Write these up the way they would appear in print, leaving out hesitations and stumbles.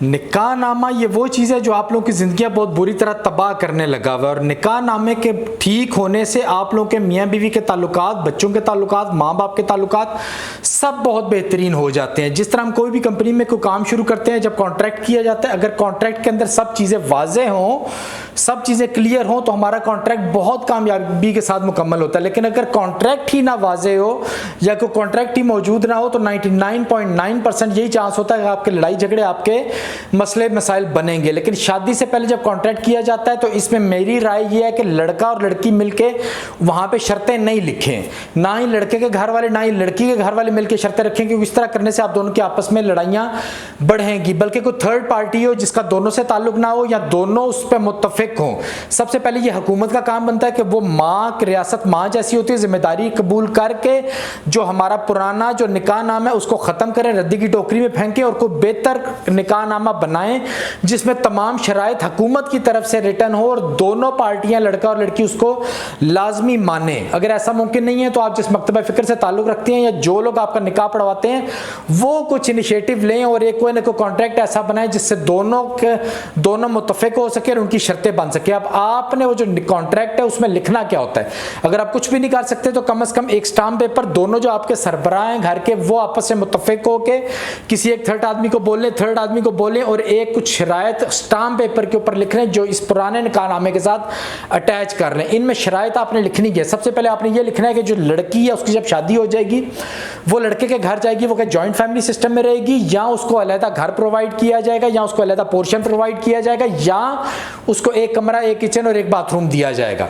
निकाह नामा ये वो चीज़ है जो आप लोगों की ज़िंदगियाँ बहुत बुरी तरह तबाह करने लगा हुआ है। और निकाह नामे के ठीक होने से आप लोगों के मियाँ बीवी के ताल्लुकात, बच्चों के ताल्लुकात, माँ बाप के ताल्लुकात सब बहुत बेहतरीन हो जाते हैं। जिस तरह हम कोई भी कंपनी में कोई काम शुरू करते हैं, जब कॉन्ट्रैक्ट किया जाता है, अगर कॉन्ट्रैक्ट के अंदर सब चीज़ें वाज़ेह हों, सब चीज़ें क्लियर हों, तो हमारा कॉन्ट्रैक्ट बहुत कामयाबी के साथ मुकम्मल होता है। लेकिन अगर कॉन्ट्रैक्ट ही ना वाज़ेह हो या कोई कॉन्ट्रैक्ट ही मौजूद ना हो तो 99.9% यही चांस होता है कि आपके लड़ाई झगड़े, आपके मसले मसाइल बनेंगे। लेकिन शादी से पहले जब कॉन्ट्रैक्ट किया जाता है तो इसमें मेरी राय ये है कि लड़का और लड़की मिलके वहाँ पे शर्तें नहीं लिखें, ना ही लड़के के घर वाले ना ही लड़की के घर वाले मिलके शर्तें रखें, क्योंकि इस तरह करने से आप दोनों की आपस में लड़ाइयाँ बढ़ेंगी। बल्कि कोई थर्ड पार्टी हो जिसका दोनों से ताल्लुक ना हो या दोनों उस पर मुत्तफिक हों। सबसे पहले ये हुकूमत का काम बनता है कि वो माँ, रियासत माँ जैसी होती है, जिम्मेदारी कबूल करके जो हमारा पुराना जो निकाह नामा है उसको ख़त्म करें, रद्दी की टोकरी में फेंकें और कोई बेहतर निकाह नामा बनाएं जिसमें तमाम शराइत हुकूमत की तरफ से रिटर्न हो और दोनों पार्टियां, लड़का और लड़की, उसको लाजमी माने। अगर ऐसा मुमकिन नहीं है तो आप जिस मकतबा फ़िक्र से ताल्लुक़ रखते हैं या जो लोग आपका निकाह पढ़वाते हैं वो कुछ इनिशिएटिव लें और एक कोई ना कोई कॉन्ट्रैक्ट ऐसा बनाएं जिससे दोनों मुत्तफिक हो सके और उनकी शर्तें बन सके। अब आपने वो जो कॉन्ट्रैक्ट है उसमें लिखना क्या होता है, अगर आप कुछ भी नहीं कर सकते तो कम से कम एक स्टाम्प पेपर दोनों जो आपके सरबराह हैं घर के वो आपस में मुत्तफिक होके किसी एक थर्ड आदमी को बोलें और एक कुछ शराइत स्टाम्प पेपर के ऊपर लिख लें जो इस पुराने निकाहनामे के साथ अटैच कर लें। इनमें शराइत आपने लिखनी है। सबसे पहले आपने ये लिखना है कि जो लड़की है उसकी जब शादी हो जाएगी वो लड़के के घर जाएगी, वो क्या जॉइंट फैमिली सिस्टम में रहेगी या उसको अलहदा घर प्रोवाइड किया जाएगा या उसको अलहदा पोर्शन प्रोवाइड किया जाएगा या उसको एक कमरा, एक किचन और एक बाथरूम दिया जाएगा।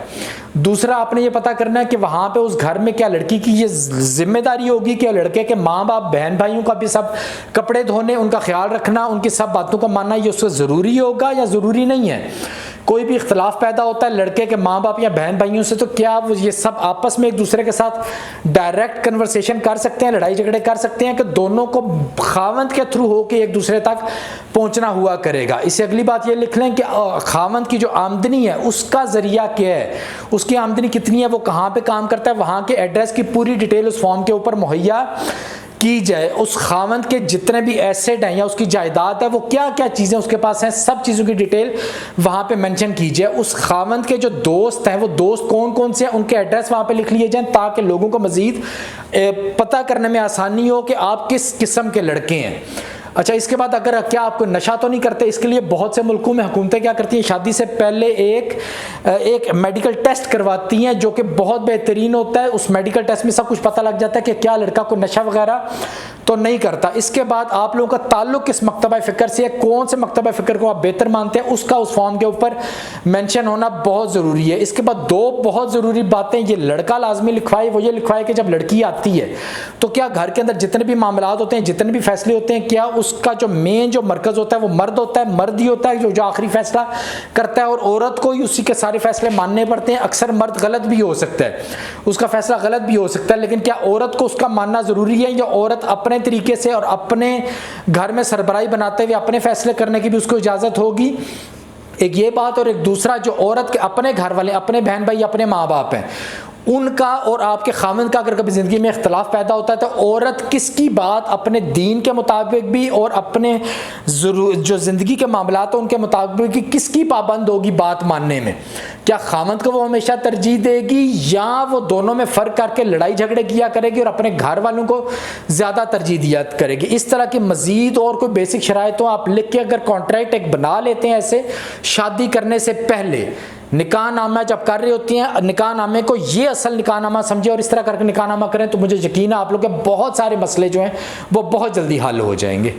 दूसरा आपने ये पता करना है कि वहाँ पे उस घर में क्या लड़की की ये जिम्मेदारी होगी कि लड़के के माँ बाप, बहन भाइयों का भी सब कपड़े धोने, उनका ख्याल रखना, उनकी सब बातों को मानना ये उससे ज़रूरी होगा या ज़रूरी नहीं है। कोई भी इख्तलाफ पैदा होता है लड़के के माँ बाप या बहन भाइयों से तो क्या वो ये सब आपस में एक दूसरे के साथ डायरेक्ट कन्वर्सेशन कर सकते हैं, लड़ाई झगड़े कर सकते हैं कि दोनों को खावंद के थ्रू होके एक दूसरे तक पहुंचना हुआ करेगा। इससे अगली बात ये लिख लें कि खावंद की जो आमदनी है उसका ज़रिया क्या है, उसकी आमदनी कितनी है, वो कहाँ पर काम करता है, वहाँ के एड्रेस की पूरी डिटेल उस फॉर्म के ऊपर मुहैया की जाए। उस खावंद के जितने भी एसेट हैं या उसकी जायदाद है वो क्या क्या चीज़ें उसके पास हैं, सब चीज़ों की डिटेल वहाँ पे मेंशन कीजिए। उस खावंद के जो दोस्त हैं वो दोस्त कौन कौन से हैं उनके एड्रेस वहाँ पे लिख लिए जाएं ताकि लोगों को मज़ीद पता करने में आसानी हो कि आप किस किस्म के लड़के हैं। अच्छा, इसके बाद अगर क्या आपको नशा तो नहीं करते, इसके लिए बहुत से मुल्कों में हुकूमतें क्या करती हैं, शादी से पहले एक मेडिकल टेस्ट करवाती हैं जो कि बहुत बेहतरीन होता है। उस मेडिकल टेस्ट में सब कुछ पता लग जाता है कि क्या लड़का को नशा वगैरह तो नहीं करता। इसके बाद आप लोगों का ताल्लुक किस मकतबा फ़िक्र से है, कौन से मकतबा फ़िक्र को आप बेहतर मानते हैं, उसका उस फॉर्म के ऊपर मेंशन होना बहुत ज़रूरी है। इसके बाद दो बहुत ज़रूरी बातें ये लड़का लाजमी लिखवाए, वो ये लिखवाए कि जब लड़की आती है तो क्या घर के अंदर जितने भी मामलात होते हैं, जितने भी फैसले होते हैं, क्या उसका जो मेन जो मरकज़ होता है वो मर्द होता है, मर्द ही होता है जो आखिरी फैसला करता है और औरत को ही उसी के सारे फैसले मानने पड़ते हैं। अक्सर मर्द गलत भी हो सकता है, उसका फैसला गलत भी हो सकता है, लेकिन क्या औरत को उसका मानना ज़रूरी है या औरत अपने तरीके से और अपने घर में सरबराही बनाते हुए अपने फैसले करने की भी उसको इजाज़त होगी? एक ये बात। और एक दूसरा, जो औरत के अपने घर वाले, अपने बहन भाई, अपने माँ बाप हैं, उनका और आपके खामन का अगर कभी ज़िंदगी में इख्तलाफ पैदा होता है तो औरत किसकी बात अपने दीन के मुताबिक भी और अपने जो ज़िंदगी के मामलात हैं उनके मुताबिक भी किसकी पाबंद होगी बात मानने में? क्या खामद को वो हमेशा तरजीह देगी या वो दोनों में फ़र्क करके लड़ाई झगड़े किया करेगी और अपने घर वालों को ज़्यादा तरजीह दिया करेगी? इस तरह की मज़ीद और कोई बेसिक शराइतों आप लिख के अगर कॉन्ट्रैक्ट एक बना लेते हैं ऐसे शादी करने से पहले, निकाह नामा जब कर रही होती हैं, निकाह नामे को ये असल निकाह नामा समझे और इस तरह करके निकाह नामा करें तो मुझे यकीन है आप लोग के बहुत सारे मसले जो हैं वो बहुत जल्दी हल हो जाएंगे।